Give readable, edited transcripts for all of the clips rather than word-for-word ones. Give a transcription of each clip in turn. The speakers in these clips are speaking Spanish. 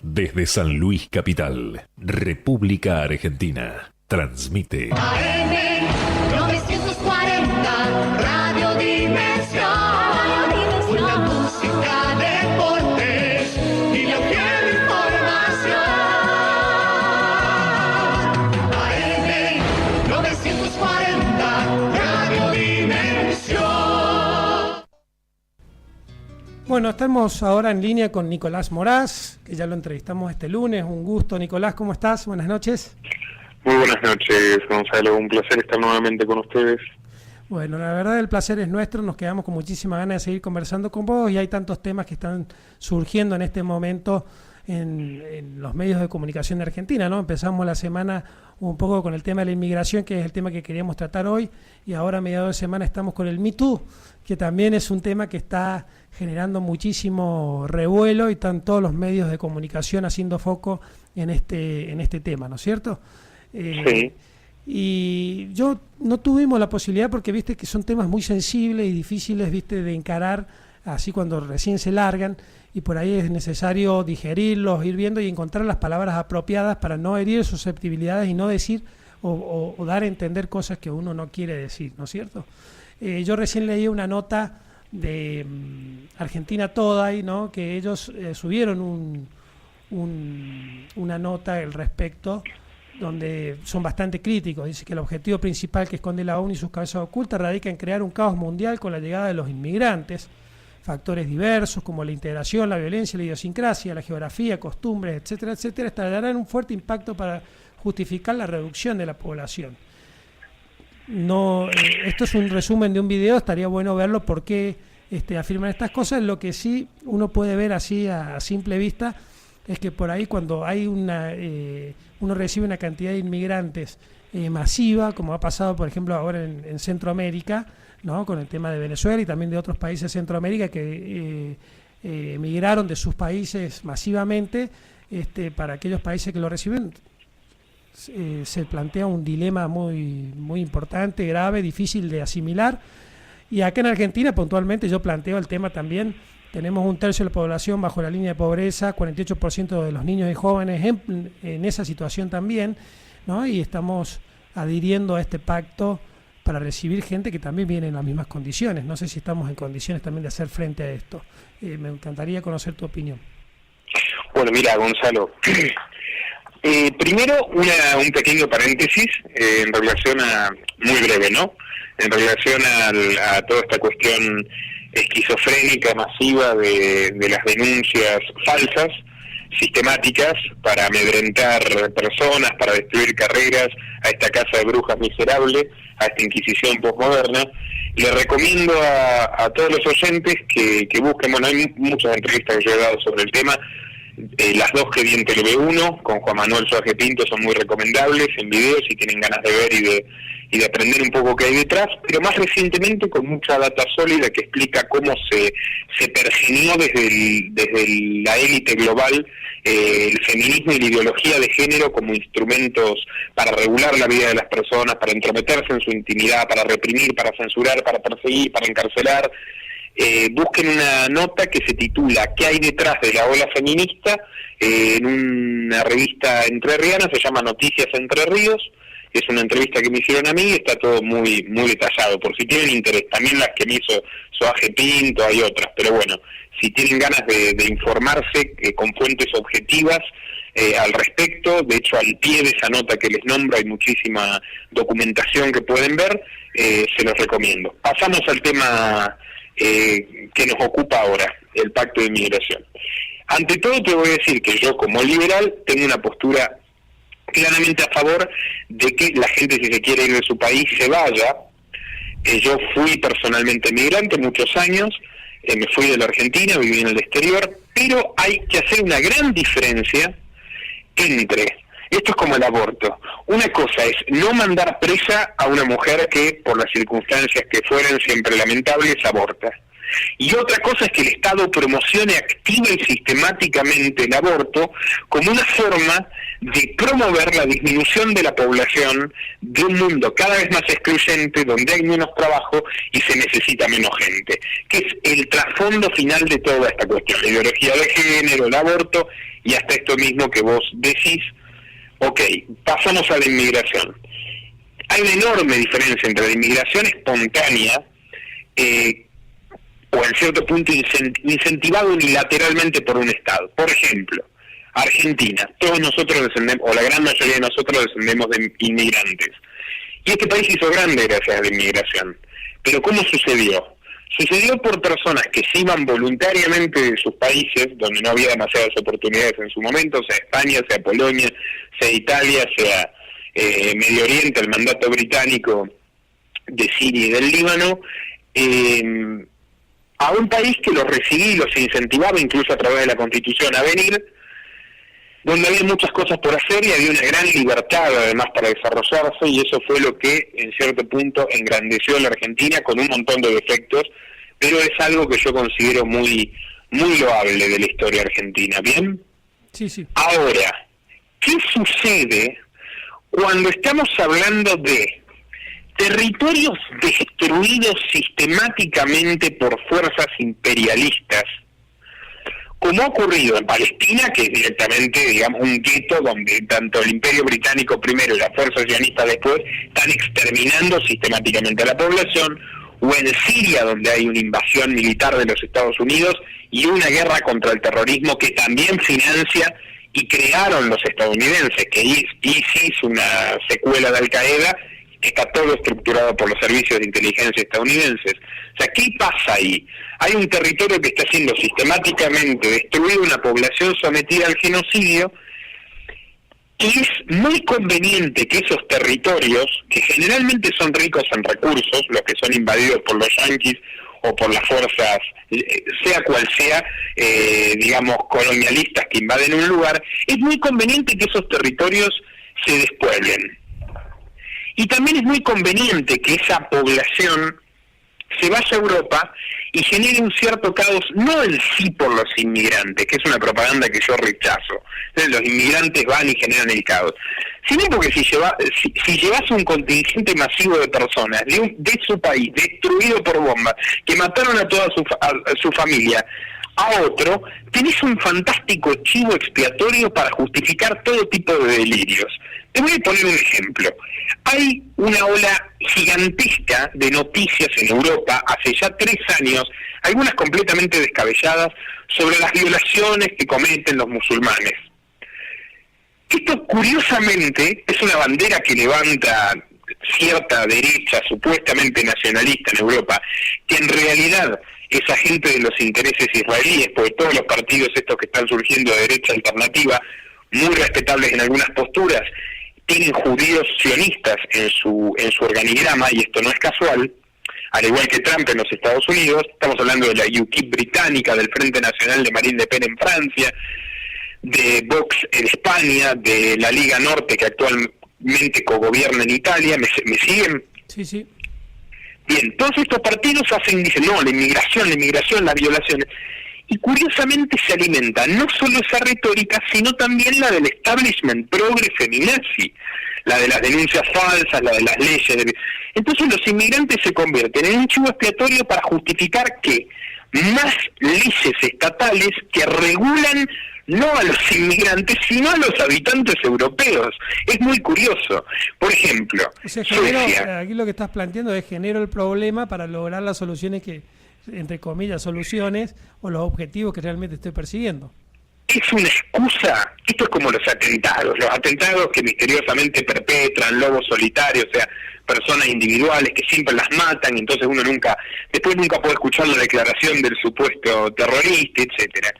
Desde San Luis Capital, República Argentina, transmite AM 940, Radio Dimensión. Una música, deportes y la fiel información. AM 940, Radio Dimensión. Bueno, estamos ahora en línea con Nicolás Moraz, que ya lo entrevistamos este lunes. Un gusto, Nicolás, ¿cómo estás? Buenas noches. Muy buenas noches, Gonzalo. Un placer estar nuevamente con ustedes. Bueno, la verdad el placer es nuestro. Nos quedamos con muchísimas ganas de seguir conversando con vos y hay tantos temas que están surgiendo en este momento en los medios de comunicación de Argentina, ¿no? Empezamos la semana un poco con el tema de la inmigración, que es el tema que queríamos tratar hoy, y ahora a mediados de semana estamos con el Me Too, que también es un tema que está generando muchísimo revuelo y están todos los medios de comunicación haciendo foco en este tema, ¿no es cierto? Sí. Y yo no tuvimos la posibilidad porque viste que son temas muy sensibles y difíciles, viste, de encarar así cuando recién se largan, y por ahí es necesario digerirlos, ir viendo y encontrar las palabras apropiadas para no herir susceptibilidades y no decir o dar a entender cosas que uno no quiere decir, ¿no es cierto? Yo recién leí una nota de Argentina Today, ¿no? Que ellos subieron una nota al respecto, donde son bastante críticos. Dice que el objetivo principal que esconde la ONU y sus cabezas ocultas radica en crear un caos mundial con la llegada de los inmigrantes. Factores diversos como la integración, la violencia, la idiosincrasia, la geografía, costumbres, etcétera, etcétera, estarán un fuerte impacto para justificar la reducción de la población. No, esto es un resumen de un video, estaría bueno verlo por qué afirman estas cosas. Lo que sí uno puede ver así a simple vista es que por ahí cuando hay uno recibe una cantidad de inmigrantes masiva, como ha pasado por ejemplo ahora en Centroamérica, ¿no? Con el tema de Venezuela y también de otros países de Centroamérica que emigraron de sus países masivamente, para aquellos países que lo reciben se plantea un dilema muy, muy importante, grave, difícil de asimilar. Y acá en Argentina puntualmente yo planteo el tema también. Tenemos 1/3 de la población bajo la línea de pobreza, 48% de los niños y jóvenes en esa situación también, ¿no? Y estamos adhiriendo a este pacto para recibir gente que también viene en las mismas condiciones. No sé si estamos en condiciones también de hacer frente a esto. Me encantaría conocer tu opinión. Bueno, mira, Gonzalo, primero un pequeño paréntesis en relación muy breve, ¿no? En relación a toda esta cuestión esquizofrénica, masiva de las denuncias falsas, sistemáticas, para amedrentar personas, para destruir carreras, a esta casa de brujas miserable, a esta Inquisición posmoderna. Le recomiendo a todos los oyentes que busquen, bueno, hay muchas entrevistas que yo he dado sobre el tema, las dos que vi en TV1 con Juan Manuel Suárez Pinto son muy recomendables en video si tienen ganas de ver y de aprender un poco qué hay detrás, pero más recientemente con mucha data sólida que explica cómo se persiguió desde la élite global el feminismo y la ideología de género como instrumentos para regular la vida de las personas, para entrometerse en su intimidad, para reprimir, para censurar, para perseguir, para encarcelar. Busquen una nota que se titula ¿Qué hay detrás de la ola feminista? En una revista entrerriana, se llama Noticias Entre Ríos. Es una entrevista que me hicieron a mí y está todo muy muy detallado, por si tienen interés. También las que me hizo Soaje Pinto, hay otras, pero bueno, si tienen ganas de informarse con fuentes objetivas al respecto, de hecho al pie de esa nota que les nombro hay muchísima documentación que pueden ver, se los recomiendo. Pasamos al tema que nos ocupa ahora, el pacto de inmigración. Ante todo te voy a decir que yo como liberal tengo una postura claramente a favor de que la gente, si se quiere ir de su país, se vaya. Yo fui personalmente migrante muchos años, me fui de la Argentina, viví en el exterior, pero hay que hacer una gran diferencia entre, esto es como el aborto, una cosa es no mandar presa a una mujer que por las circunstancias que fueran siempre lamentables aborta, Y otra cosa es que el Estado promocione activa y sistemáticamente el aborto como una forma de promover la disminución de la población de un mundo cada vez más excluyente, donde hay menos trabajo y se necesita menos gente, que es el trasfondo final de toda esta cuestión, la ideología de género, el aborto y hasta esto mismo que vos decís. Ok, pasamos a la inmigración. Hay una enorme diferencia entre la inmigración espontánea o en cierto punto incentivado unilateralmente por un Estado. Por ejemplo, Argentina, todos nosotros descendemos, o la gran mayoría de nosotros descendemos de inmigrantes. Y este país hizo grande gracias a la inmigración. Pero ¿cómo sucedió? Sucedió por personas que se iban voluntariamente de sus países, donde no había demasiadas oportunidades en su momento, sea España, sea Polonia, sea Italia, sea Medio Oriente, el mandato británico de Siria y del Líbano, a un país que los recibía y los incentivaba, incluso a través de la Constitución, a venir, donde había muchas cosas por hacer y había una gran libertad además para desarrollarse, y eso fue lo que en cierto punto engrandeció a la Argentina, con un montón de defectos, pero es algo que yo considero muy loable de la historia argentina. ¿Bien? Sí, sí. Ahora, ¿qué sucede cuando estamos hablando de territorios destruidos sistemáticamente por fuerzas imperialistas, como ha ocurrido en Palestina, que es directamente, digamos, un gueto donde tanto el Imperio Británico primero y la fuerza sionista después están exterminando sistemáticamente a la población, o en Siria, donde hay una invasión militar de los Estados Unidos y una guerra contra el terrorismo que también financia y crearon los estadounidenses, que es ISIS, una secuela de Al-Qaeda, que está todo estructurado por los servicios de inteligencia estadounidenses. O sea, ¿qué pasa ahí? Hay un territorio que está siendo sistemáticamente destruido, una población sometida al genocidio, y es muy conveniente que esos territorios, que generalmente son ricos en recursos, los que son invadidos por los yanquis o por las fuerzas, sea cual sea, digamos, colonialistas que invaden un lugar, es muy conveniente que esos territorios se despueblen. Y también es muy conveniente que esa población se vaya a Europa y genere un cierto caos, no en sí por los inmigrantes, que es una propaganda que yo rechazo. Entonces, los inmigrantes van y generan el caos, sino porque si llevas un contingente masivo de personas de su país, destruido por bombas, que mataron a toda su familia, a otro, tenés un fantástico chivo expiatorio para justificar todo tipo de delirios. Te voy a poner un ejemplo. Hay una ola gigantesca de noticias en Europa hace ya 3 años, algunas completamente descabelladas, sobre las violaciones que cometen los musulmanes. Esto, curiosamente, es una bandera que levanta cierta derecha supuestamente nacionalista en Europa, que en realidad es agente de los intereses israelíes, porque todos los partidos estos que están surgiendo de derecha alternativa, muy respetables en algunas posturas, tienen judíos sionistas en su organigrama, y esto no es casual, al igual que Trump en los Estados Unidos. Estamos hablando de la UKIP británica, del Frente Nacional de Marine Le Pen en Francia, de Vox en España, de la Liga Norte, que actualmente cogobierna en Italia. ¿Me siguen? Sí, sí. Bien, todos estos partidos dicen, no, la inmigración, las violaciones. Y curiosamente se alimenta no solo esa retórica, sino también la del establishment progre feminazi, la de las denuncias falsas, la de las leyes. Entonces los inmigrantes se convierten en un chivo expiatorio para justificar que más leyes estatales que regulan no a los inmigrantes, sino a los habitantes europeos. Es muy curioso. Por ejemplo, o sea, Suecia. Aquí lo que estás planteando es genero el problema para lograr las soluciones que, entre comillas, soluciones o los objetivos que realmente estoy persiguiendo. Es una excusa. Esto es como los atentados que misteriosamente perpetran lobos solitarios, o sea, personas individuales que siempre las matan, y entonces uno después nunca puede escuchar la declaración del supuesto terrorista, etcétera.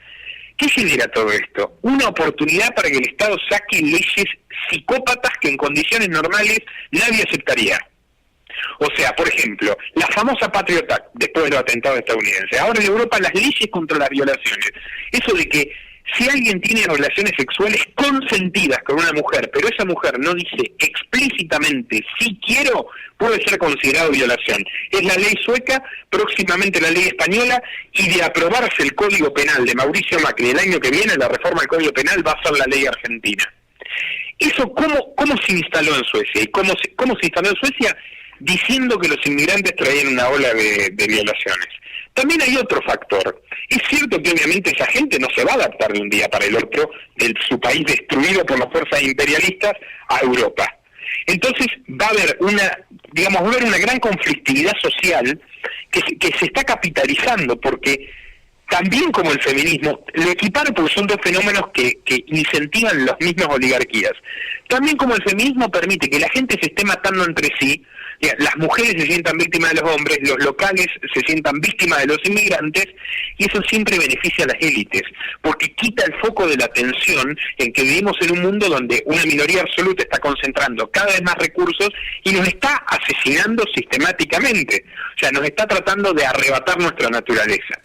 ¿Qué genera todo esto? Una oportunidad para que el Estado saque leyes psicópatas que en condiciones normales nadie aceptaría. O sea, por ejemplo, la famosa Patriot Act, después de los atentados estadounidenses. Ahora en Europa las leyes contra las violaciones. Eso de que Si alguien tiene relaciones sexuales consentidas con una mujer, pero esa mujer no dice explícitamente sí quiero, puede ser considerado violación. Es la ley sueca, próximamente la ley española, y de aprobarse el Código Penal de Mauricio Macri el año que viene, la reforma del Código Penal va a ser la ley argentina. ¿Eso cómo se instaló en Suecia? ¿Y cómo se instaló en Suecia? Diciendo que los inmigrantes traían una ola de violaciones. También hay otro factor. Es cierto que obviamente esa gente no se va a adaptar de un día para el otro de su país destruido por las fuerzas imperialistas a Europa. Entonces va a haber una gran conflictividad social que se está capitalizando, porque también como el feminismo, lo equiparo porque son dos fenómenos que incentivan las mismas oligarquías. También como el feminismo permite que la gente se esté matando entre sí, las mujeres se sientan víctimas de los hombres, los locales se sientan víctimas de los inmigrantes, y eso siempre beneficia a las élites, porque quita el foco de la atención en que vivimos en un mundo donde una minoría absoluta está concentrando cada vez más recursos y nos está asesinando sistemáticamente, o sea, nos está tratando de arrebatar nuestra naturaleza.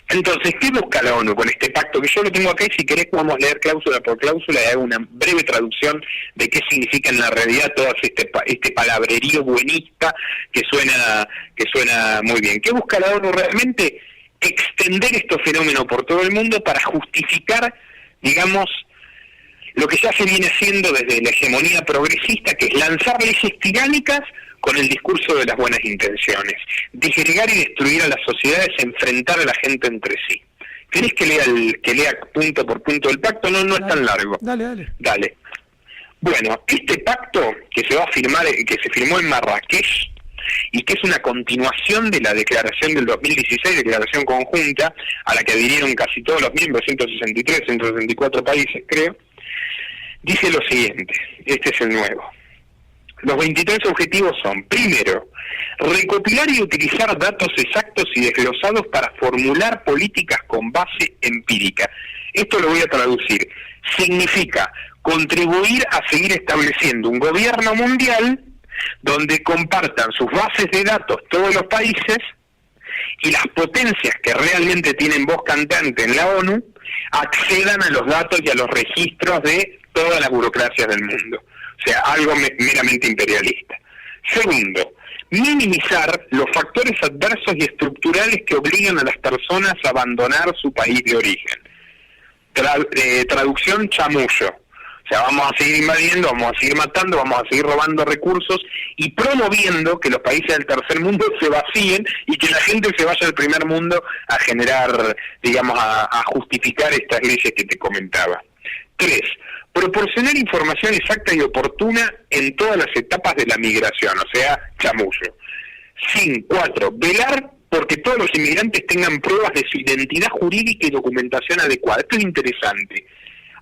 Entonces, ¿qué busca la ONU con este pacto? Que yo lo tengo acá y si querés podemos leer cláusula por cláusula y hago una breve traducción de qué significa en la realidad todo este palabrerío buenista que suena muy bien. ¿Qué busca la ONU realmente? Extender estos fenómenos por todo el mundo para justificar, digamos, lo que ya se viene haciendo desde la hegemonía progresista, que es lanzar leyes tiránicas con el discurso de las buenas intenciones, disgregar y destruir a las sociedades, enfrentar a la gente entre sí. ¿Querés que lea punto por punto el pacto? No es tan largo. Dale. Bueno, este pacto que se va a firmar, que se firmó en Marrakech, y que es una continuación de la declaración del 2016, declaración conjunta, a la que adhirieron casi todos los miembros, 164 países creo, dice lo siguiente, este es el nuevo. Los 23 objetivos son, primero, recopilar y utilizar datos exactos y desglosados para formular políticas con base empírica. Esto lo voy a traducir. Significa contribuir a seguir estableciendo un gobierno mundial donde compartan sus bases de datos todos los países y las potencias que realmente tienen voz cantante en la ONU accedan a los datos y a los registros de todas las burocracias del mundo. O sea, algo meramente imperialista. Segundo, minimizar los factores adversos y estructurales que obligan a las personas a abandonar su país de origen. Traducción chamullo. O sea, vamos a seguir invadiendo, vamos a seguir matando, vamos a seguir robando recursos y promoviendo que los países del tercer mundo se vacíen y que la gente se vaya al primer mundo a generar, digamos, a justificar estas leyes que te comentaba. 3. Proporcionar información exacta y oportuna en todas las etapas de la migración, o sea, chamullo. 4. Velar porque todos los inmigrantes tengan pruebas de su identidad jurídica y documentación adecuada. Esto es interesante.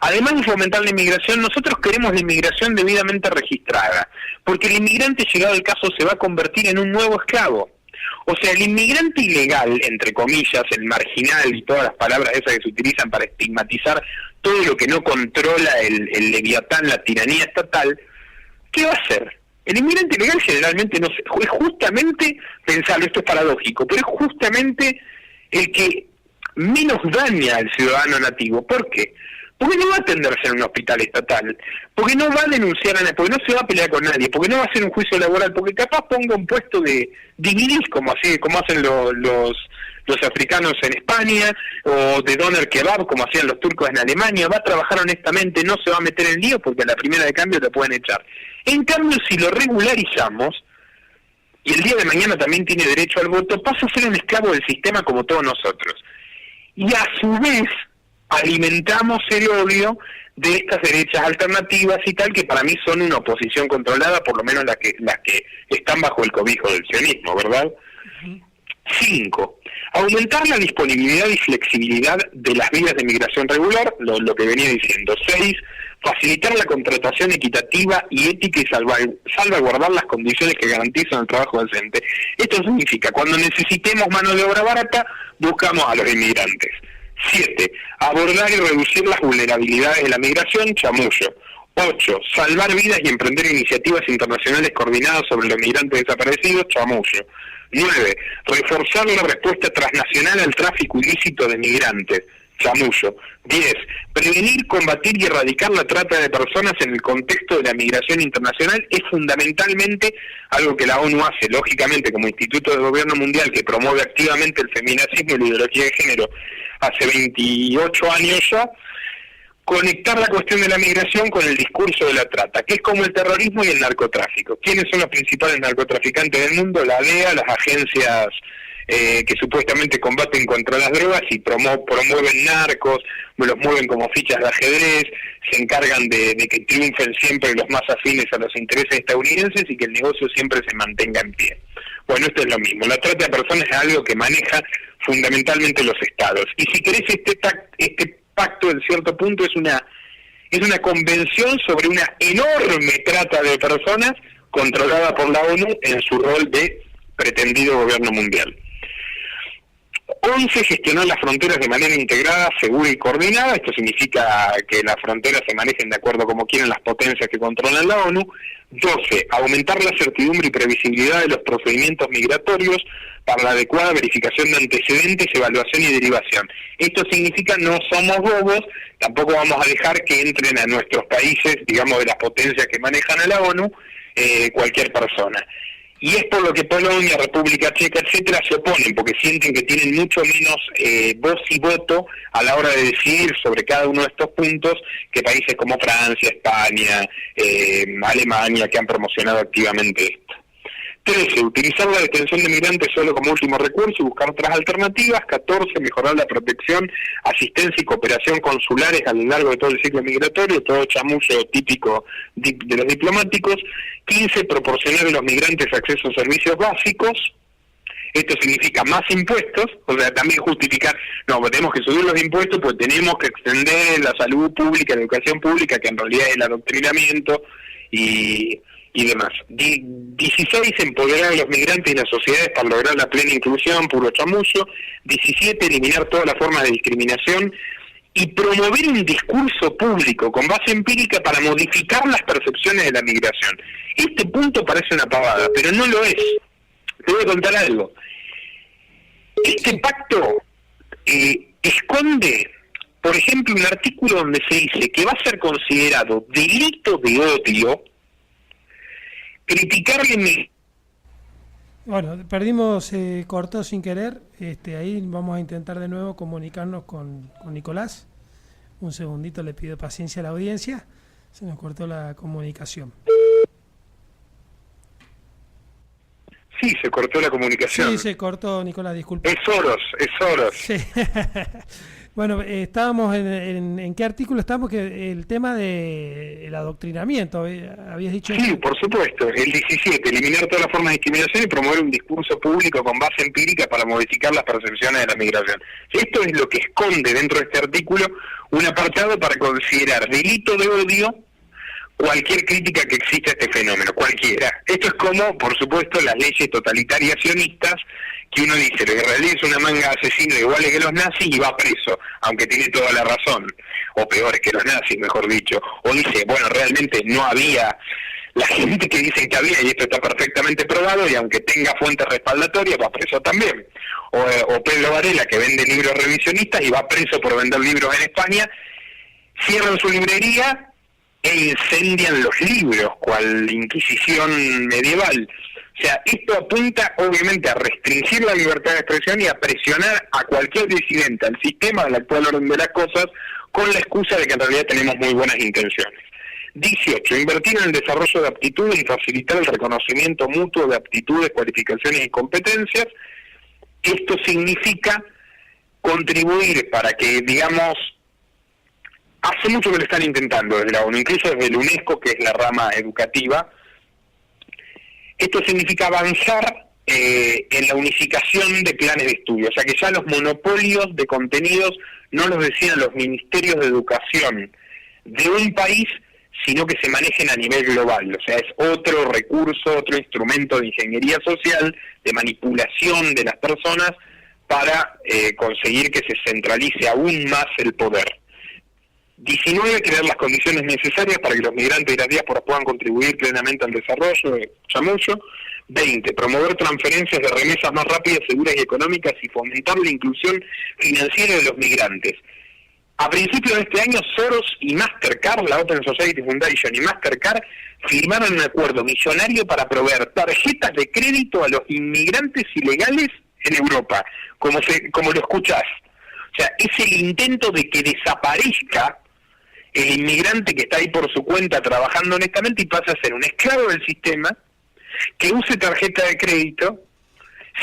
Además de fomentar la inmigración, nosotros queremos la inmigración debidamente registrada, porque el inmigrante, llegado el caso, se va a convertir en un nuevo esclavo. O sea, el inmigrante ilegal, entre comillas, el marginal y todas las palabras esas que se utilizan para estigmatizar todo lo que no controla el leviatán, la tiranía estatal, ¿qué va a hacer? El inmigrante ilegal generalmente no es justamente, pensarlo, esto es paradójico, pero es justamente el que menos daña al ciudadano nativo. ¿Por qué? Porque no va a atenderse en un hospital estatal, porque no va a denunciar a nadie, porque no se va a pelear con nadie, porque no va a hacer un juicio laboral, porque capaz ponga un puesto de guiris, como hacen los africanos en España, o de doner kebab, como hacían los turcos en Alemania. Va a trabajar honestamente, no se va a meter en lío, porque a la primera de cambio te pueden echar. En cambio, si lo regularizamos, y el día de mañana también tiene derecho al voto, pasa a ser un esclavo del sistema como todos nosotros. Y a su vez alimentamos el odio de estas derechas alternativas y tal, que para mí son una oposición controlada, por lo menos las que están bajo el cobijo del sionismo, ¿verdad? 5. Aumentar la disponibilidad y flexibilidad de las vías de migración regular, lo que venía diciendo. 6. Facilitar la contratación equitativa y ética y salvaguardar las condiciones que garantizan el trabajo decente. Esto significa, cuando necesitemos mano de obra barata, buscamos a los inmigrantes. 7. Abordar y reducir las vulnerabilidades de la migración, chamullo. 8. Salvar vidas y emprender iniciativas internacionales coordinadas sobre los migrantes desaparecidos, chamullo. 9. Reforzar la respuesta transnacional al tráfico ilícito de migrantes, chamullo. 10. Prevenir, combatir y erradicar la trata de personas en el contexto de la migración internacional es fundamentalmente algo que la ONU hace, lógicamente, como Instituto de Gobierno Mundial, que promueve activamente el feminacismo y la ideología de género hace 28 años ya. Conectar la cuestión de la migración con el discurso de la trata, que es como el terrorismo y el narcotráfico. ¿Quiénes son los principales narcotraficantes del mundo? La DEA, las agencias que supuestamente combaten contra las drogas y promueven narcos, los mueven como fichas de ajedrez, se encargan de que triunfen siempre los más afines a los intereses estadounidenses y que el negocio siempre se mantenga en pie. Bueno, esto es lo mismo. La trata de personas es algo que maneja fundamentalmente los estados. Y si querés, este pacto en cierto punto es una convención sobre una enorme trata de personas controlada por la ONU en su rol de pretendido gobierno mundial. 11. Gestionar las fronteras de manera integrada, segura y coordinada. Esto significa que las fronteras se manejen de acuerdo como quieren las potencias que controlan la ONU. 12. Aumentar la certidumbre y previsibilidad de los procedimientos migratorios para la adecuada verificación de antecedentes, evaluación y derivación. Esto significa no somos bobos, tampoco vamos a dejar que entren a nuestros países, digamos, de las potencias que manejan a la ONU, cualquier persona. Y es por lo que Polonia, República Checa, etcétera, se oponen, porque sienten que tienen mucho menos voz y voto a la hora de decidir sobre cada uno de estos puntos que países como Francia, España, Alemania, que han promocionado activamente esto. 13. Utilizar la detención de migrantes solo como último recurso y buscar otras alternativas. 14. Mejorar la protección, asistencia y cooperación consulares a lo largo de todo el ciclo migratorio, todo chamullo típico de los diplomáticos. 15. Proporcionar a los migrantes acceso a servicios básicos. Esto significa más impuestos, o sea, también justificar, no, tenemos que subir los impuestos, pues tenemos que extender la salud pública, la educación pública, que en realidad es el adoctrinamiento y demás. 16. Empoderar a los migrantes y las sociedades para lograr la plena inclusión, puro chamullo. 17. Eliminar todas las formas de discriminación y promover un discurso público con base empírica para modificar las percepciones de la migración. Este punto parece una pavada, pero no lo es. Te voy a contar algo. Este pacto esconde, por ejemplo, un artículo donde se dice que va a ser considerado delito de odio criticarle. Bueno, perdimos, cortó sin querer. Ahí vamos a intentar de nuevo comunicarnos con Nicolás. Un segundito, le pido paciencia a la audiencia. Se nos cortó la comunicación. Sí, se cortó la comunicación. Sí, se cortó, Nicolás, disculpe. Es Soros. Sí. Bueno, estábamos en qué artículo estábamos, que el tema del adoctrinamiento, habías dicho. Sí, por supuesto. El 17, eliminar todas las formas de discriminación y promover un discurso público con base empírica para modificar las percepciones de la migración. Esto es lo que esconde dentro de este artículo un apartado para considerar delito de odio cualquier crítica que exista a este fenómeno, cualquiera. Esto es como, por supuesto, las leyes totalitarias sionistas, que uno dice, que Israel es una manga asesina iguales que los nazis y va preso, aunque tiene toda la razón, o peores que los nazis, mejor dicho. O dice, bueno, realmente no había, la gente que dice que había, y esto está perfectamente probado, y aunque tenga fuentes respaldatorias, va preso también. O Pedro Varela, que vende libros revisionistas y va preso por vender libros en España, cierran su librería e incendian los libros, cual Inquisición medieval. O sea, esto apunta obviamente a restringir la libertad de expresión y a presionar a cualquier disidente al sistema del actual orden de las cosas con la excusa de que en realidad tenemos muy buenas intenciones. 18. Invertir en el desarrollo de aptitudes y facilitar el reconocimiento mutuo de aptitudes, cualificaciones y competencias. Esto significa contribuir para que, digamos, hace mucho que lo están intentando desde la ONU, incluso desde la UNESCO, que es la rama educativa. Esto significa avanzar en la unificación de planes de estudio, o sea que ya los monopolios de contenidos no los decían los ministerios de educación de un país, sino que se manejen a nivel global. O sea, es otro recurso, otro instrumento de ingeniería social, de manipulación de las personas para conseguir que se centralice aún más el poder. 19. Crear las condiciones necesarias para que los migrantes y las diásporas puedan contribuir plenamente al desarrollo de Chamullo. 20. Promover transferencias de remesas más rápidas, seguras y económicas y fomentar la inclusión financiera de los migrantes. A principios de este año, Soros y Mastercard, la Open Society Foundation y Mastercard, firmaron un acuerdo millonario para proveer tarjetas de crédito a los inmigrantes ilegales en Europa, como lo escuchás. O sea, es el intento de que desaparezca el inmigrante que está ahí por su cuenta trabajando honestamente y pasa a ser un esclavo del sistema, que use tarjeta de crédito.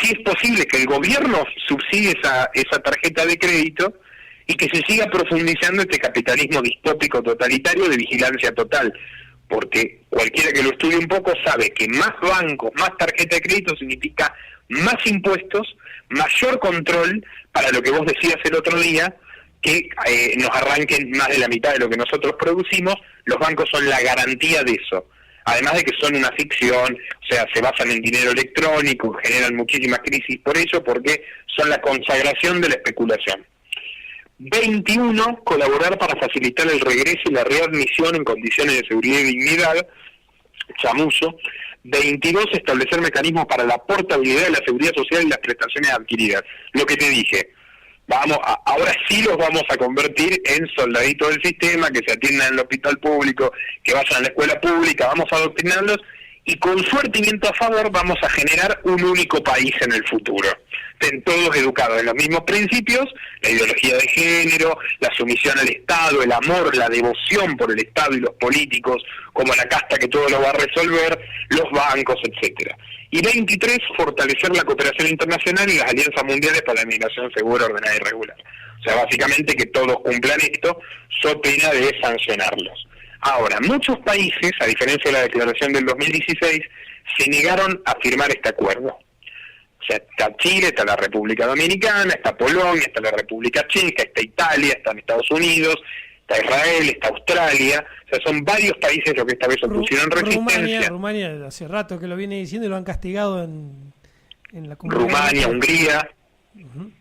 Si es posible que el gobierno subsidie esa tarjeta de crédito y que se siga profundizando este capitalismo distópico totalitario de vigilancia total, porque cualquiera que lo estudie un poco sabe que más bancos, más tarjeta de crédito significa más impuestos, mayor control, para lo que vos decías el otro día, que nos arranquen más de la mitad de lo que nosotros producimos. Los bancos son la garantía de eso, además de que son una ficción, o sea, se basan en dinero electrónico, generan muchísimas crisis por eso, porque son la consagración de la especulación. 21, colaborar para facilitar el regreso y la readmisión en condiciones de seguridad y dignidad, chamuyo. 22, establecer mecanismos para la portabilidad de la seguridad social y las prestaciones adquiridas. Lo que te dije, ahora sí los vamos a convertir en soldaditos del sistema, que se atiendan en el hospital público, que vayan a la escuela pública, vamos a adoctrinarlos, y con suerte y viento a favor vamos a generar un único país en el futuro. Estén todos educados en los mismos principios, la ideología de género, la sumisión al Estado, el amor, la devoción por el Estado y los políticos, como la casta que todo lo va a resolver, los bancos, etcétera. Y 23, fortalecer la cooperación internacional y las alianzas mundiales para la migración segura, ordenada y regular. O sea, básicamente que todos cumplan esto, so pena de sancionarlos. Ahora, muchos países, a diferencia de la declaración del 2016, se negaron a firmar este acuerdo. O sea, está Chile, está la República Dominicana, está Polonia, está la República Checa, está Italia, están Estados Unidos, está Israel, está Australia. O sea, son varios países los que esta vez opusieron resistencia. Rumania, hace rato que lo viene diciendo y lo han castigado en la comunidad. Rumania, Hungría. Uh-huh.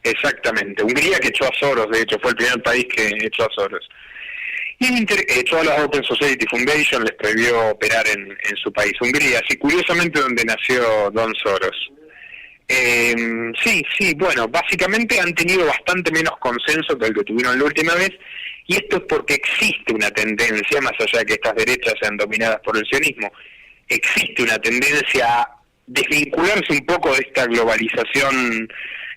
Exactamente. Hungría, que echó a Soros, de hecho, fue el primer país que echó a Soros. Y todas las Open Society Foundation les prohibió operar en su país, Hungría, así curiosamente donde nació Don Soros. Sí, bueno, básicamente han tenido bastante menos consenso que el que tuvieron la última vez, y esto es porque existe una tendencia, más allá de que estas derechas sean dominadas por el sionismo, existe una tendencia a desvincularse un poco de esta globalización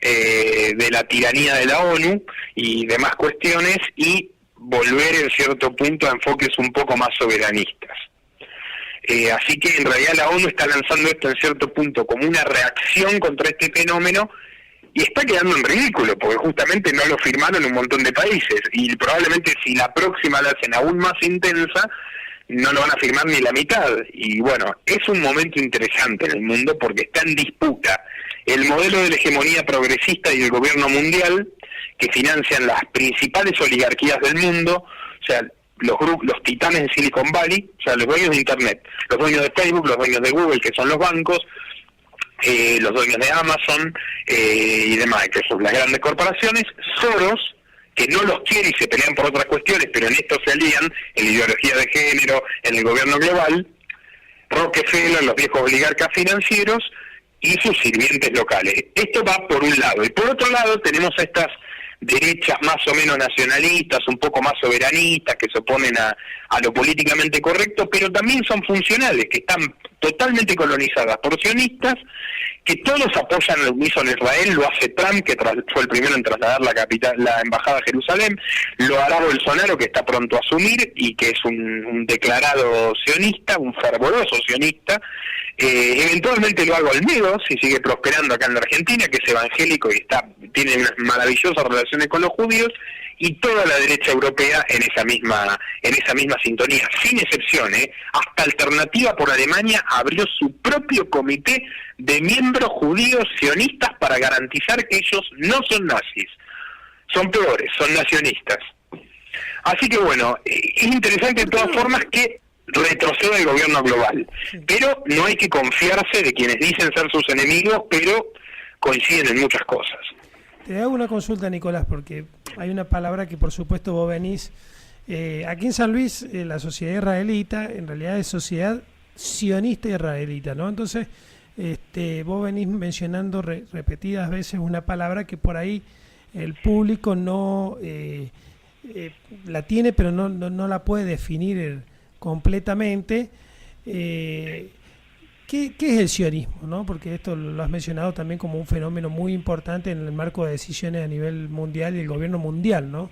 de la tiranía de la ONU y demás cuestiones, y volver en cierto punto a enfoques un poco más soberanistas. Así que en realidad la ONU está lanzando esto en cierto punto como una reacción contra este fenómeno, y está quedando en ridículo, porque justamente no lo firmaron un montón de países, y probablemente si la próxima la hacen aún más intensa, no lo van a firmar ni la mitad. Y bueno, es un momento interesante en el mundo porque está en disputa el modelo de la hegemonía progresista y el gobierno mundial, que financian las principales oligarquías del mundo, o sea, los titanes de Silicon Valley, o sea, los dueños de Internet, los dueños de Facebook, los dueños de Google, que son los bancos, los dueños de Amazon y demás, que son las grandes corporaciones. Soros, que no los quiere y se pelean por otras cuestiones, pero en esto se alían, en la ideología de género, en el gobierno global. Rockefeller, los viejos oligarcas financieros y sus sirvientes locales. Esto va por un lado. Y por otro lado tenemos a estas derechas más o menos nacionalistas, un poco más soberanistas, que se oponen a lo políticamente correcto, pero también son funcionales, que están totalmente colonizadas por sionistas, que todos apoyan al unísono Israel. Lo hace Trump, que fue el primero en trasladar la embajada a Jerusalén, lo hará Bolsonaro, que está pronto a asumir y que es un declarado sionista, un fervoroso sionista. Eventualmente lo haga Olmedo, si sigue prosperando acá en la Argentina, que es evangélico y tiene unas maravillosas relaciones con los judíos, y toda la derecha europea en esa misma sintonía, sin excepción. Hasta Alternativa por Alemania abrió su propio comité de miembros judíos sionistas para garantizar que ellos no son nazis, son peores, son nacionistas. Así que bueno, es interesante de todas formas que retroceda el gobierno global, pero no hay que confiarse de quienes dicen ser sus enemigos, pero coinciden en muchas cosas. Te hago una consulta, Nicolás, porque hay una palabra que por supuesto vos venís. Aquí en San Luis, la sociedad israelita, en realidad es sociedad sionista israelita, ¿no? Entonces, vos venís mencionando repetidas veces una palabra que por ahí el público no la tiene, pero no la puede definir completamente. ¿Qué es el sionismo, ¿no? Porque esto lo has mencionado también como un fenómeno muy importante en el marco de decisiones a nivel mundial y el gobierno mundial, ¿no?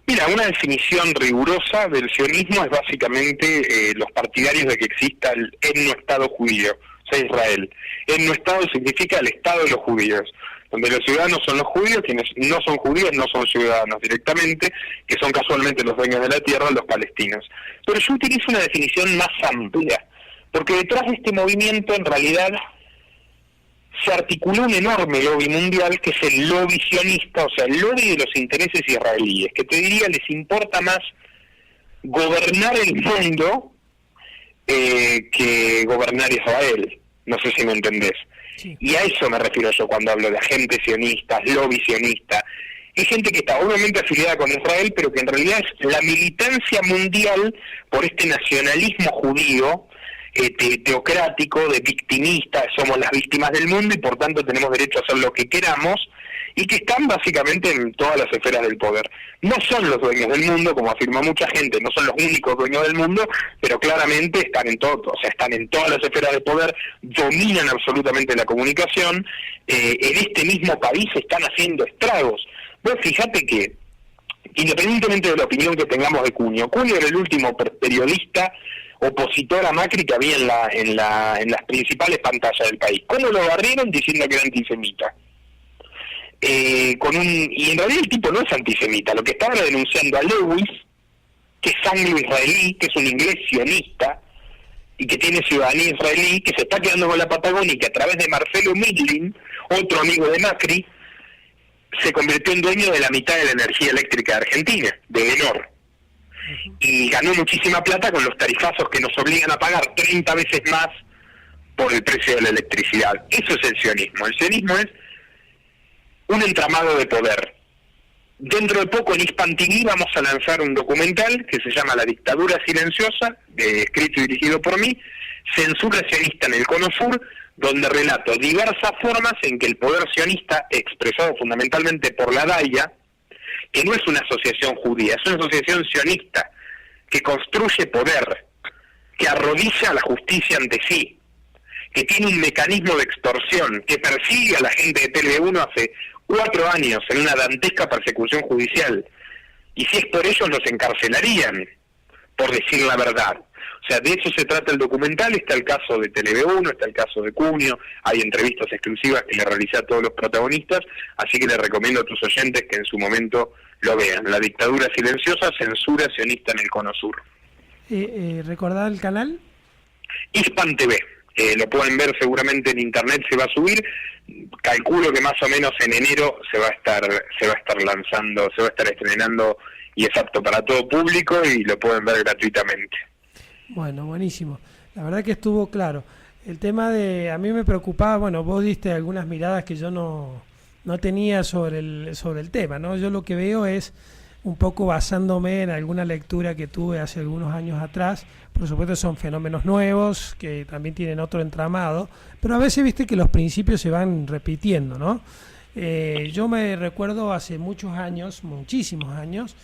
Mira, una definición rigurosa del sionismo es básicamente los partidarios de que exista el etnoestado judío, o sea, Israel. Etnoestado significa el estado de los judíos, donde los ciudadanos son los judíos, quienes no son judíos no son ciudadanos directamente, que son casualmente los dueños de la tierra, los palestinos. Pero yo utilizo una definición más amplia, porque detrás de este movimiento en realidad se articuló un enorme lobby mundial que es el lobby sionista, o sea, el lobby de los intereses israelíes, que te diría les importa más gobernar el mundo que gobernar Israel. No sé si me entendés. Sí. Y a eso me refiero yo cuando hablo de agentes sionistas, lobby sionista. Es gente que está obviamente afiliada con Israel, pero que en realidad es la militancia mundial por este nacionalismo judío, teocrático, de victimista, somos las víctimas del mundo y por tanto tenemos derecho a hacer lo que queramos, y que están básicamente en todas las esferas del poder. No son los dueños del mundo, como afirma mucha gente, no son los únicos dueños del mundo, pero claramente están en todo, o sea, están en todas las esferas del poder, dominan absolutamente la comunicación, en este mismo país están haciendo estragos. Vos fíjate que, independientemente de la opinión que tengamos de Cunio era el último periodista opositor a Macri que había en las principales pantallas del país. ¿Cómo lo barrieron? Diciendo que era antisemita. Y en realidad el tipo no es antisemita, lo que estaba denunciando a Lewis, que es anglo-israelí, que es un inglés sionista y que tiene ciudadanía israelí, que se está quedando con la Patagonia y que a través de Marcelo Midlin, otro amigo de Macri, se convirtió en dueño de la mitad de la energía eléctrica de Argentina, de Enor. Y ganó muchísima plata con los tarifazos que nos obligan a pagar 30 veces más por el precio de la electricidad. Eso es el sionismo. El sionismo es un entramado de poder. Dentro de poco en Hispan TV vamos a lanzar un documental que se llama La dictadura silenciosa, escrito y dirigido por mí, censura sionista en el Cono Sur, donde relato diversas formas en que el poder sionista, expresado fundamentalmente por la DAIA, que no es una asociación judía, es una asociación sionista, que construye poder, que arrodilla a la justicia ante sí, que tiene un mecanismo de extorsión, que persigue a la gente de Tele1 hace 4 años en una dantesca persecución judicial, y si es por ellos los encarcelarían, por decir la verdad. O sea, de eso se trata el documental. Está el caso de Tele1, está el caso de Cunio, hay entrevistas exclusivas que le realicé a todos los protagonistas, así que les recomiendo a tus oyentes que en su momento lo vean. La dictadura silenciosa, censura sionista en el Cono Sur. ¿Recordar el canal? Hispan TV. Lo pueden ver seguramente en internet, se va a subir. Calculo que más o menos en enero se va a estar lanzando, se va a estar estrenando y es apto para todo público y lo pueden ver gratuitamente. Bueno, buenísimo. La verdad que estuvo claro. El tema a mí me preocupaba, bueno, vos diste algunas miradas que yo no tenía sobre el tema, ¿no? Yo lo que veo es un poco basándome en alguna lectura que tuve hace algunos años atrás. Por supuesto son fenómenos nuevos que también tienen otro entramado, pero a veces viste que los principios se van repitiendo, ¿no? Yo me recuerdo hace muchos años, muchísimos años,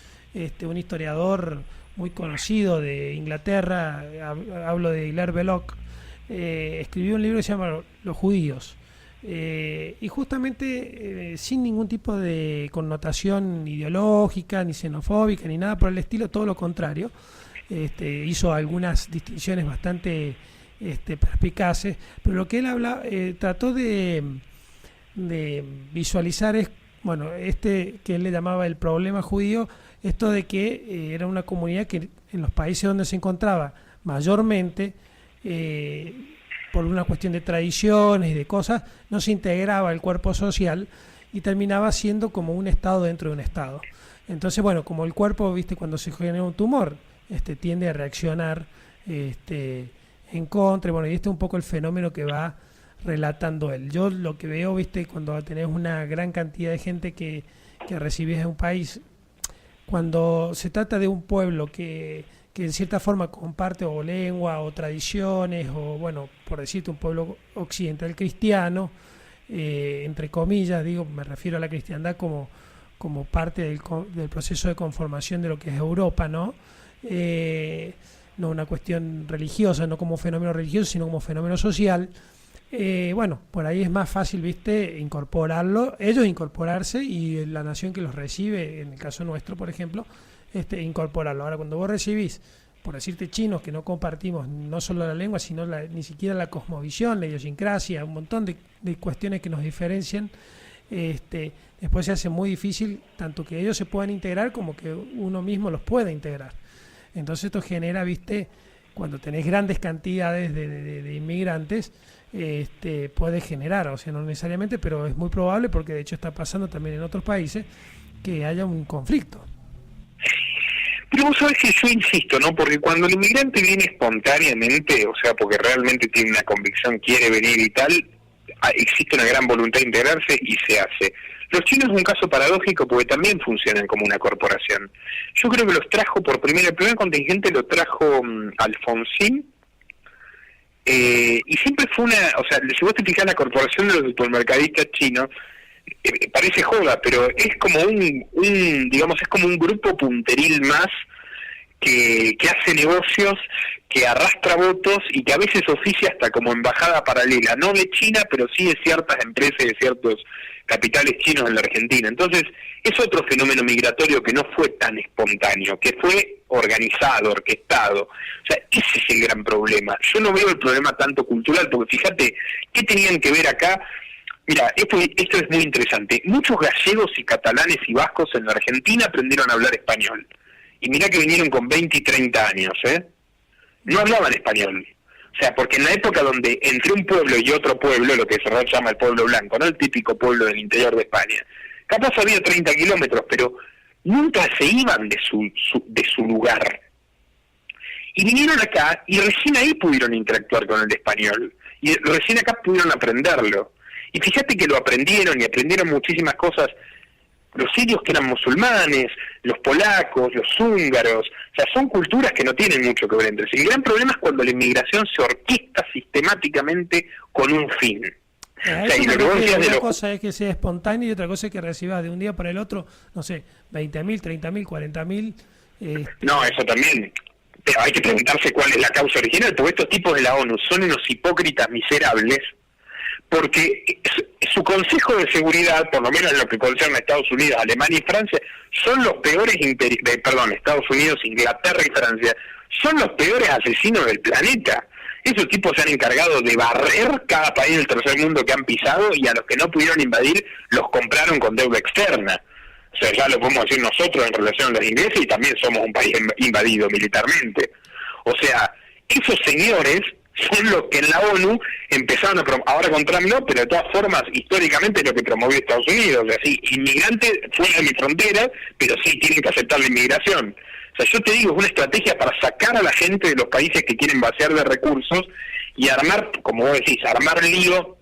un historiador muy conocido de Inglaterra, hablo de Hilaire Belloc, escribió un libro que se llama Los judíos, y justamente sin ningún tipo de connotación ideológica, ni xenofóbica, ni nada por el estilo, todo lo contrario. Hizo algunas distinciones bastante perspicaces, pero lo que él trató de visualizar es, bueno, que él le llamaba el problema judío, esto de que era una comunidad que en los países donde se encontraba mayormente, por una cuestión de tradiciones y de cosas, no se integraba el cuerpo social y terminaba siendo como un estado dentro de un estado. Entonces, bueno, como el cuerpo, viste, cuando se genera un tumor, tiende a reaccionar en contra, y bueno, y este es un poco el fenómeno que va relatando él. Yo lo que veo, viste, cuando tenés una gran cantidad de gente que recibís en un país, cuando se trata de un pueblo que en cierta forma comparte o lengua o tradiciones, o bueno, por decirte, un pueblo occidental cristiano, entre comillas, digo, me refiero a la cristiandad como como parte del proceso de conformación de lo que es Europa, ¿no? No una cuestión religiosa, no como fenómeno religioso, sino como fenómeno social. Bueno, por ahí es más fácil, viste, incorporarlo, ellos incorporarse y la nación que los recibe, en el caso nuestro, por ejemplo, incorporarlo. Ahora, cuando vos recibís, por decirte, chinos que no compartimos no solo la lengua, sino ni siquiera la cosmovisión, la idiosincrasia, un montón de cuestiones que nos diferencian, después se hace muy difícil tanto que ellos se puedan integrar como que uno mismo los pueda integrar. Entonces esto genera, viste, cuando tenés grandes cantidades de inmigrantes, puede generar, o sea, no necesariamente, pero es muy probable, porque de hecho está pasando también en otros países, que haya un conflicto. Pero vos sabés que yo insisto, ¿no? Porque cuando el inmigrante viene espontáneamente, o sea, porque realmente tiene una convicción, quiere venir y tal, existe una gran voluntad de integrarse y se hace. Los chinos es un caso paradójico porque también funcionan como una corporación. Yo creo que los trajo el primer contingente lo trajo Alfonsín, y siempre fue o sea, si vos te fijás la corporación de los supermercadistas chinos, parece joda, pero es como digamos, es como un grupo punteril más que hace negocios, que arrastra votos y que a veces oficia hasta como embajada paralela, no de China, pero sí de ciertas empresas y de ciertos capitales chinos en la Argentina. Entonces, es otro fenómeno migratorio que no fue tan espontáneo, que fue organizado, orquestado. O sea, ese es el gran problema. Yo no veo el problema tanto cultural, porque fíjate, ¿qué tenían que ver acá? Mira, esto es muy interesante. Muchos gallegos y catalanes y vascos en la Argentina aprendieron a hablar español. Y mirá que vinieron con 20 y 30 años, no hablaban español. O sea, porque en la época donde entre un pueblo y otro pueblo, lo que se llama el pueblo blanco, no el típico pueblo del interior de España, capaz había 30 kilómetros, pero nunca se iban de su lugar. Y vinieron acá y recién ahí pudieron interactuar con el español. Y recién acá pudieron aprenderlo. Y fíjate que lo aprendieron y aprendieron muchísimas cosas. Los sirios que eran musulmanes, los polacos, los húngaros, o sea, son culturas que no tienen mucho que ver entre sí. El gran problema es cuando la inmigración se orquesta sistemáticamente con un fin. O sea, y una cosa es que sea espontáneo y otra cosa es que recibas de un día para el otro, no sé, 20.000, 30.000, 40.000. No, eso también. Pero hay que preguntarse cuál es la causa original, porque estos tipos de la ONU son unos hipócritas miserables, porque su Consejo de Seguridad, por lo menos en lo que concierne a Estados Unidos, Alemania y Francia, son los peores, Estados Unidos, Inglaterra y Francia, son los peores asesinos del planeta. Esos tipos se han encargado de barrer cada país del tercer mundo que han pisado, y a los que no pudieron invadir los compraron con deuda externa. O sea, ya lo podemos decir nosotros en relación a los ingleses, y también somos un país invadido militarmente. O sea, esos señores son los que en la ONU empezaron ahora con Trump no, pero de todas formas, históricamente es lo que promovió Estados Unidos. O sea, sí, inmigrantes fuera de mi frontera, pero sí tienen que aceptar la inmigración. O sea, yo te digo, es una estrategia para sacar a la gente de los países que quieren vaciar de recursos y armar, como vos decís, armar lío,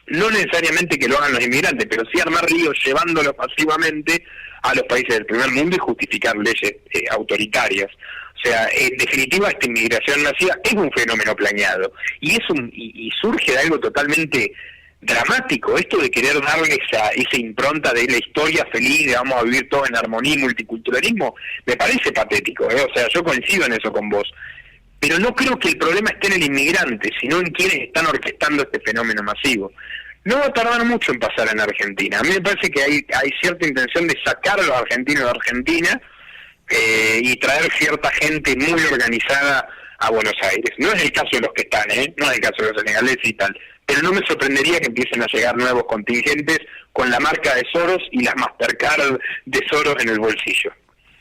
no necesariamente que lo hagan los inmigrantes, pero sí armar lío llevándolos pasivamente a los países del primer mundo y justificar leyes autoritarias. O sea, en definitiva, esta inmigración masiva es un fenómeno planeado y surge de algo totalmente dramático, esto de querer darle esa impronta de la historia feliz, de vamos a vivir todos en armonía y multiculturalismo, me parece patético, o sea, yo coincido en eso con vos, pero no creo que el problema esté en el inmigrante, sino en quienes están orquestando este fenómeno masivo. No va a tardar mucho en pasar en Argentina. A mí me parece que hay cierta intención de sacar a los argentinos de Argentina y traer cierta gente muy organizada a Buenos Aires. No es el caso de los que están, no es el caso de los senegaleses y tal, pero no me sorprendería que empiecen a llegar nuevos contingentes con la marca de Soros y las Mastercard de Soros en el bolsillo.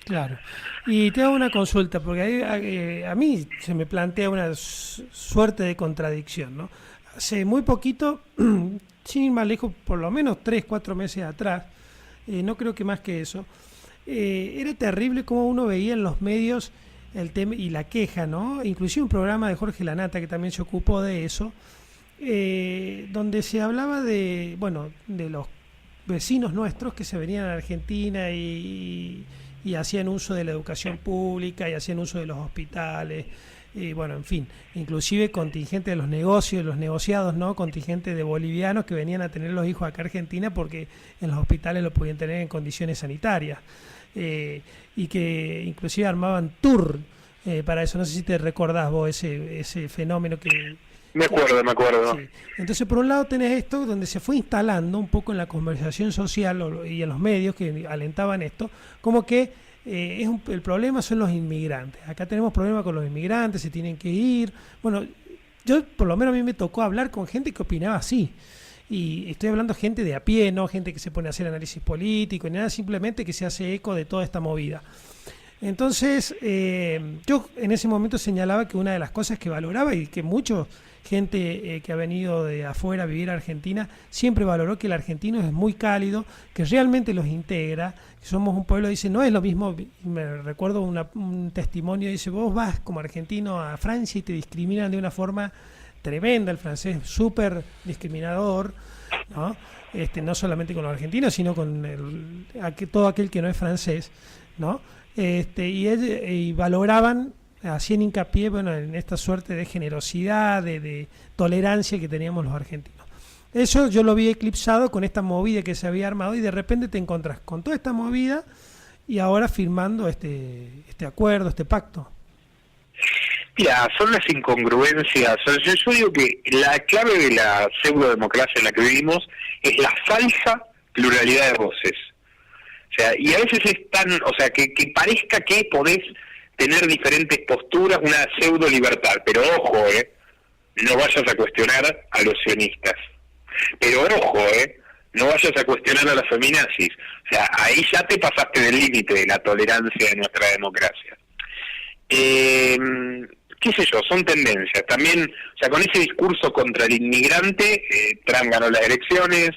Claro. Y te hago una consulta, porque a mí se me plantea una suerte de contradicción, ¿no? Hace muy poquito, sin ir más lejos, por lo menos 3-4 meses atrás, no creo que más que eso, era terrible cómo uno veía en los medios el tema y la queja, ¿no? Inclusive un programa de Jorge Lanata que también se ocupó de eso, donde se hablaba de los vecinos nuestros que se venían a Argentina y hacían uso de la educación pública y hacían uso de los hospitales, y bueno, en fin, inclusive contingente de los negocios, los negociados, ¿no? Contingente de bolivianos que venían a tener los hijos acá a Argentina porque en los hospitales lo podían tener en condiciones sanitarias, y que inclusive armaban tour para eso. No sé si te recordás vos ese fenómeno que... Me acuerdo. Sí. Entonces, por un lado tenés esto donde se fue instalando un poco en la conversación social y en los medios que alentaban esto, como que el problema son los inmigrantes. Acá tenemos problemas con los inmigrantes, se tienen que ir. Bueno, yo por lo menos a mí me tocó hablar con gente que opinaba así. Y estoy hablando de gente de a pie, no gente que se pone a hacer análisis político, ni nada, simplemente que se hace eco de toda esta movida. Entonces, yo en ese momento señalaba que una de las cosas que valoraba y que mucha gente que ha venido de afuera a vivir a Argentina siempre valoró que el argentino es muy cálido, que realmente los integra, que somos un pueblo, dice, no es lo mismo. Me recuerdo un testimonio, dice, vos vas como argentino a Francia y te discriminan de una forma tremenda, el francés súper discriminador, ¿no? No solamente con los argentinos, sino con todo aquel que no es francés, ¿no? Y valoraban, hacían hincapié, bueno, en esta suerte de generosidad, de tolerancia que teníamos los argentinos. Eso yo lo vi eclipsado con esta movida que se había armado, y de repente te encontrás con toda esta movida y ahora firmando este acuerdo, este pacto. Mira, son las incongruencias. Yo digo que la clave de la pseudodemocracia en la que vivimos es la falsa pluralidad de voces. O sea, y a veces es tan, o sea, que parezca que podés tener diferentes posturas, una pseudo libertad, pero ojo, no vayas a cuestionar a los sionistas. Pero ojo, no vayas a cuestionar a las feminazis. O sea, ahí ya te pasaste del límite de la tolerancia de nuestra democracia. Qué sé yo, son tendencias. También, o sea, con ese discurso contra el inmigrante, Trump ganó las elecciones.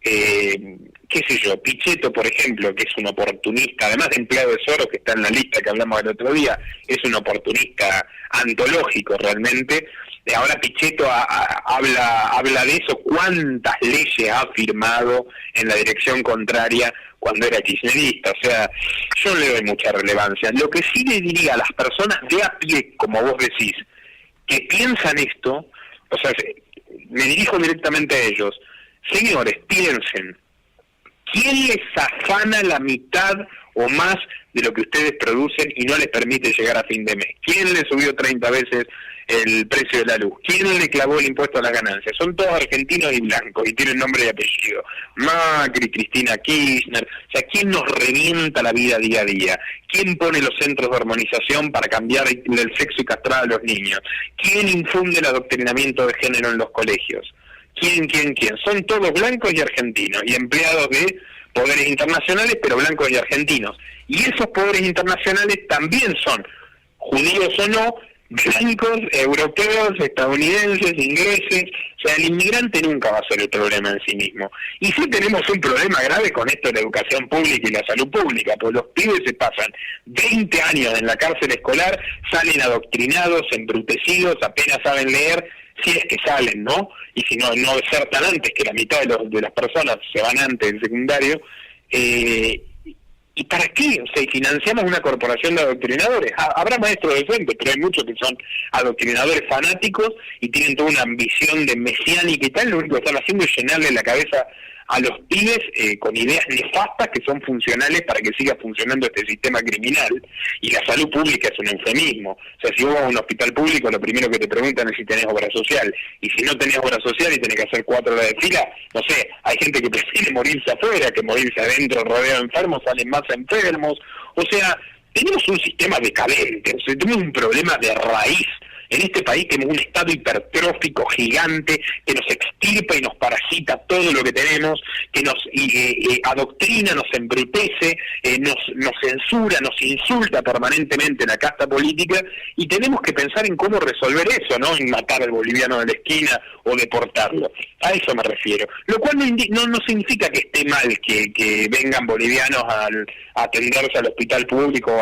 Qué sé yo, Pichetto, por ejemplo, que es un oportunista, además de empleado de Soros, que está en la lista que hablamos el otro día, es un oportunista antológico realmente. Ahora Pichetto habla de eso, cuántas leyes ha firmado en la dirección contraria cuando era kirchnerista. O sea, yo no le doy mucha relevancia. Lo que sí le diría a las personas de a pie, como vos decís, que piensan esto, o sea, me dirijo directamente a ellos. Señores, piensen, ¿quién les afana la mitad o más de lo que ustedes producen y no les permite llegar a fin de mes? ¿Quién les subió 30 veces el precio de la luz? ¿Quién le clavó el impuesto a las ganancias? Son todos argentinos y blancos y tienen nombre y apellido. Macri, Cristina Kirchner. O sea, ¿quién nos revienta la vida día a día? ¿Quién pone los centros de hormonización para cambiar el sexo y castrar a los niños? ¿Quién infunde el adoctrinamiento de género en los colegios? ¿Quién? Son todos blancos y argentinos y empleados de poderes internacionales, pero blancos y argentinos. Y esos poderes internacionales también son, judíos o no, blancos, europeos, estadounidenses, ingleses. O sea, el inmigrante nunca va a ser el problema en sí mismo. Y sí tenemos un problema grave con esto de la educación pública y la salud pública, porque los pibes se pasan 20 años en la cárcel escolar, salen adoctrinados, embrutecidos, apenas saben leer, si es que salen, ¿no? Y si no desertan antes, que la mitad de las personas se van antes del secundario. ¿Y para qué? O sea, financiamos una corporación de adoctrinadores. Habrá maestros decentes, pero hay muchos que son adoctrinadores fanáticos y tienen toda una ambición de mesiánica y tal. Lo único que están haciendo es llenarle la cabeza a los pibes con ideas nefastas que son funcionales para que siga funcionando este sistema criminal. Y la salud pública es un eufemismo. O sea, si vos vas a un hospital público, lo primero que te preguntan es si tenés obra social. Y si no tenés obra social y tenés que hacer 4 horas de fila, no sé, hay gente que prefiere morirse afuera que morirse adentro rodeado de enfermos, salen más enfermos. O sea, tenemos un sistema decadente, o sea, tenemos un problema de raíz. En este país tenemos un estado hipertrófico gigante que nos extirpa y nos parasita todo lo que tenemos, que nos adoctrina, nos embrutece, nos censura, nos insulta permanentemente la casta política, y tenemos que pensar en cómo resolver eso, ¿no? En matar al boliviano de la esquina o deportarlo. A eso me refiero. Lo cual no significa que esté mal que vengan bolivianos a atenderse al hospital público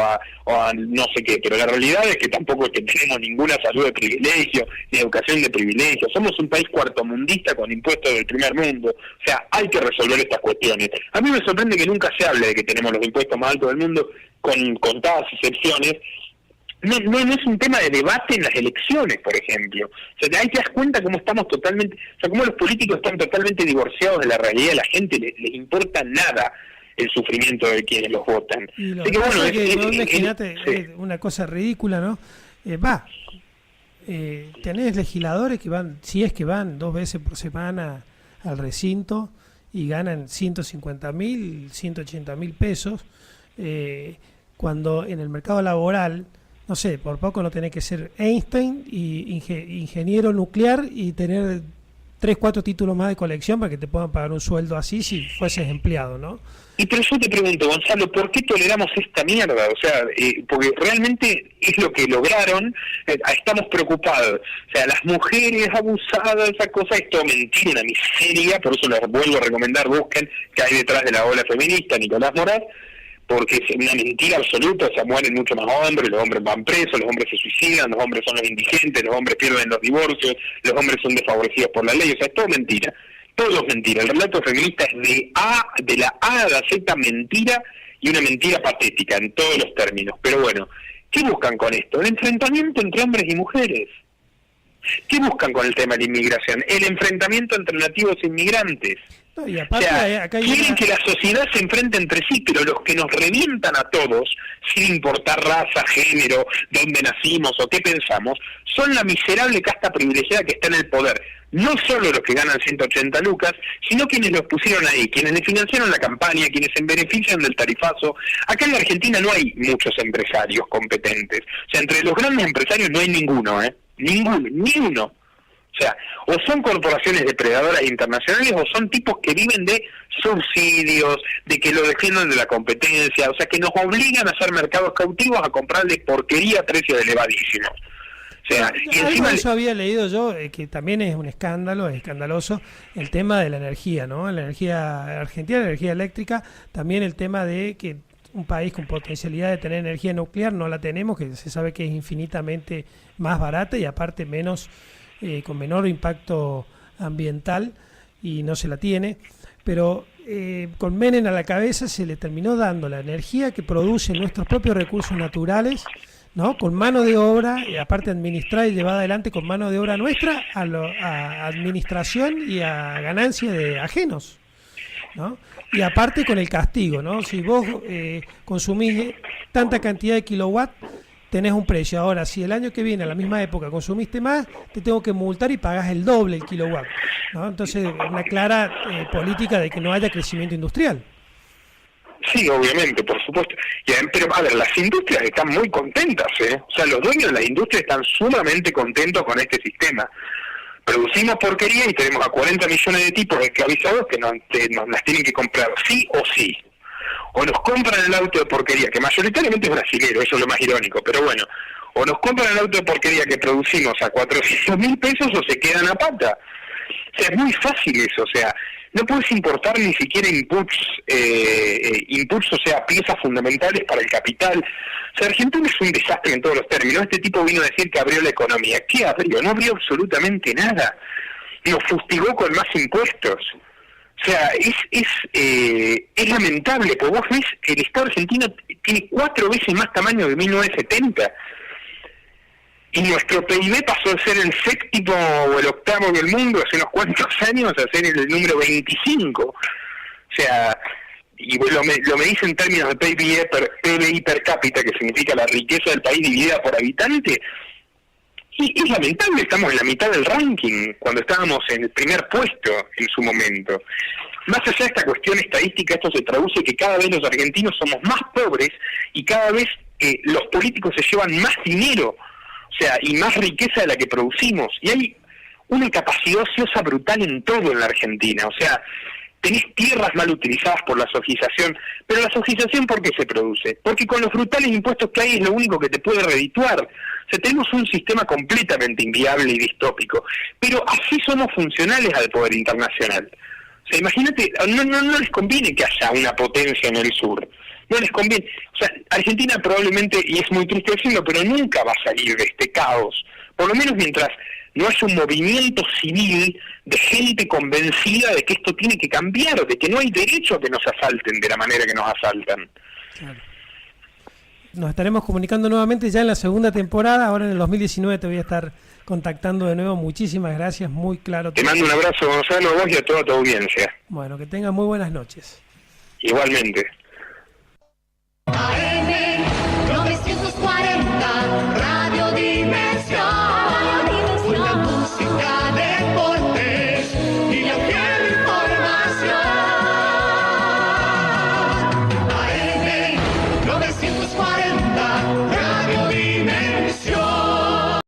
o a no sé qué, pero la realidad es que tampoco es que tenemos ninguna salud de privilegio, ni educación de privilegio. Somos un país cuartomundista con impuestos del primer mundo. O sea, hay que resolver estas cuestiones. A mí me sorprende que nunca se hable de que tenemos los impuestos más altos del mundo, con contadas excepciones, no es un tema de debate en las elecciones, por ejemplo. O sea, ahí te das cuenta cómo estamos totalmente, o sea, cómo los políticos están totalmente divorciados de la realidad, a la gente les importa nada el sufrimiento de quienes los votan. Y lo Así que bueno, imagínate, sí. una cosa ridícula, ¿no? Tenés legisladores que van, si es que van 2 veces por semana al recinto y ganan 150.000, 180.000 pesos, cuando en el mercado laboral, no sé, por poco no tenés que ser Einstein y ingeniero nuclear y tener 3, 4 títulos más de colección para que te puedan pagar un sueldo así si fueses empleado, ¿no? Y pero yo te pregunto, Gonzalo, ¿por qué toleramos esta mierda? O sea, porque realmente es lo que lograron, estamos preocupados. O sea, las mujeres abusadas, esa cosa, es todo mentira, una miseria, por eso les vuelvo a recomendar, busquen que hay detrás de la ola feminista, Nicolás Moraz, porque es una mentira absoluta, o sea, mueren mucho más hombres, los hombres van presos, los hombres se suicidan, los hombres son los indigentes, los hombres pierden los divorcios, los hombres son desfavorecidos por la ley, o sea, es todo mentira. Todo es mentira. El relato feminista es de la A a la Z mentira, y una mentira patética en todos los términos. Pero bueno, ¿qué buscan con esto? El enfrentamiento entre hombres y mujeres. ¿Qué buscan con el tema de la inmigración? El enfrentamiento entre nativos e inmigrantes. No, y aparte, O sea, acá hay quieren que la sociedad se enfrente entre sí, pero los que nos revientan a todos, sin importar raza, género, dónde nacimos o qué pensamos, son la miserable casta privilegiada que está en el poder. No solo los que ganan 180 lucas, sino quienes los pusieron ahí, quienes le financiaron la campaña, quienes se benefician del tarifazo. Acá en la Argentina no hay muchos empresarios competentes. O sea, entre los grandes empresarios no hay ninguno, Ninguno, ni uno. O sea, o son corporaciones depredadoras internacionales o son tipos que viven de subsidios, de que lo defiendan de la competencia, o sea, que nos obligan a hacer mercados cautivos, a comprarles porquería a precios elevadísimos. O sea, y encima eso había leído yo, que también es un escándalo, es escandaloso, el tema de la energía, ¿no? La energía argentina, la energía eléctrica, también el tema de que un país con potencialidad de tener energía nuclear no la tenemos, que se sabe que es infinitamente más barata y aparte menos con menor impacto ambiental y no se la tiene, pero con Menem a la cabeza se le terminó dando la energía que producen nuestros propios recursos naturales, ¿no? Con mano de obra, y aparte administrada y llevada adelante con mano de obra nuestra a administración y a ganancia de ajenos, ¿no? Y aparte con el castigo, ¿no? Si vos consumís tanta cantidad de kilowatt, tenés un precio. Ahora, si el año que viene, a la misma época, consumiste más, te tengo que multar y pagás el doble el kilowatt, ¿no? Entonces, una clara política de que no haya crecimiento industrial. Sí, obviamente, por supuesto. Pero, a ver, las industrias están muy contentas, O sea, los dueños de las industrias están sumamente contentos con este sistema. Producimos porquería y tenemos a 40 millones de tipos esclavizados que nos las tienen que comprar sí o sí. O nos compran el auto de porquería, que mayoritariamente es brasilero, eso es lo más irónico, pero bueno, o nos compran el auto de porquería que producimos a 400.000 pesos o se quedan a pata. O sea, es muy fácil eso, o sea, no puedes importar ni siquiera inputs, o sea, piezas fundamentales para el capital. O sea, Argentina es un desastre en todos los términos. Este tipo vino a decir que abrió la economía. ¿Qué abrió? No abrió absolutamente nada. Nos fustigó con más impuestos. O sea, es lamentable, porque vos ves que el Estado argentino tiene 4 veces más tamaño de 1970. Y nuestro PIB pasó a ser el 7º o el 8º del mundo hace unos cuantos años a ser el número 25. O sea, y lo me dice en términos de PBI per cápita, que significa la riqueza del país dividida por habitante. Y es lamentable, estamos en la mitad del ranking, cuando estábamos en el primer puesto en su momento. Más allá de esta cuestión estadística, esto se traduce que cada vez los argentinos somos más pobres y cada vez los políticos se llevan más dinero, o sea, y más riqueza de la que producimos. Y hay una capacidad ociosa brutal en todo en la Argentina. O sea, tenés tierras mal utilizadas por la sojización, pero la sojización, ¿por qué se produce? Porque con los brutales impuestos que hay es lo único que te puede redituar. O sea, tenemos un sistema completamente inviable y distópico, pero así somos funcionales al poder internacional. O sea, imagínate, no les conviene que haya una potencia en el sur. No les conviene. O sea, Argentina probablemente, y es muy triste decirlo, pero nunca va a salir de este caos. Por lo menos mientras no haya un movimiento civil de gente convencida de que esto tiene que cambiar, de que no hay derecho a que nos asalten de la manera que nos asaltan. Claro. Nos estaremos comunicando nuevamente ya en la segunda temporada. Ahora en el 2019 te voy a estar contactando de nuevo. Muchísimas gracias, muy claro. Te mando un abrazo, Gonzalo, a vos y a toda tu audiencia. Bueno, que tengas muy buenas noches. Igualmente. AM